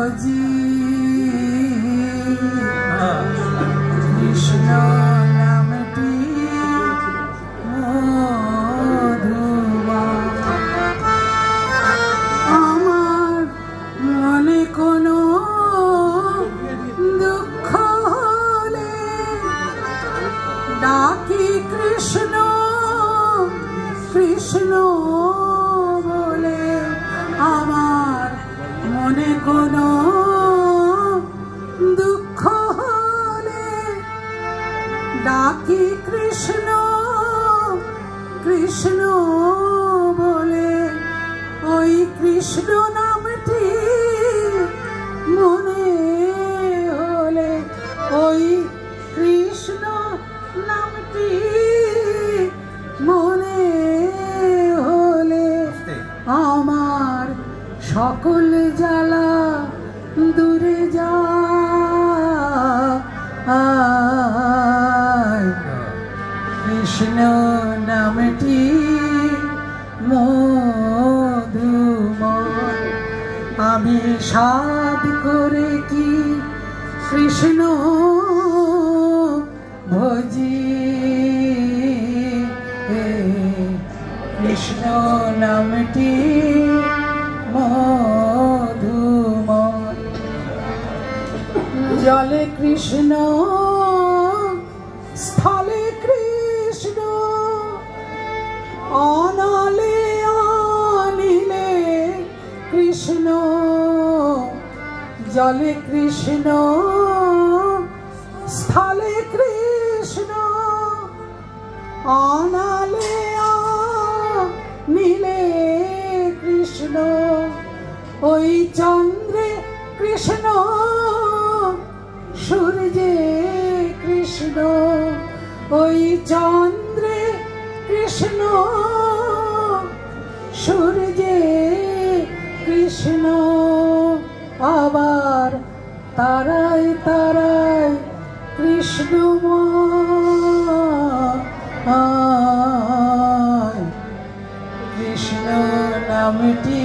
ভজি কৃষ্ণ নামটি মধুময়। আমার মনে কোনো দুঃখ হলে ডাকি কৃষ্ণ কৃষ্ণ বলে। আমার মনে কোনো দুঃখ হলে ডাকি কৃষ্ণ কৃষ্ণ বলে। ওই কৃষ্ণ নামটি মনে হলে, ওই কৃষ্ণ নামটি মনে হলে আমার সকল জ্বালা দূরে যায়। কৃষ্ণ নামটি মধুময়। আমি সাধ করে কি কৃষ্ণ ভজি। কৃষ্ণ নামটি মধুময়। জলে কৃষ্ণ স্থলে কৃষ্ণ অনলে অনিলে কৃষ্ণ। জলে কৃষ্ণ স্থলে কৃষ্ণ অনলে অনিলে কৃষ্ণ। ওই চন্দ্রে কৃষ্ণ সূর্যে কৃষ্ণ। ওই চন্দ্রে কৃষ্ণ সূর্যে কৃষ্ণ। আবার তারায় তারায় কৃষ্ণময়। কৃষ্ণ নামটি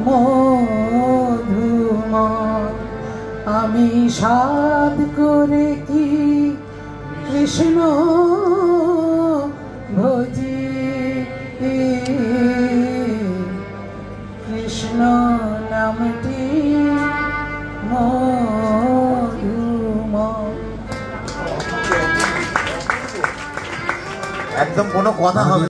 মধুময়। আমি সাধ করে কি কৃষ্ণ ভজি। কৃষ্ণ নামটি মধুময়। একদম কোনো কথা হবে।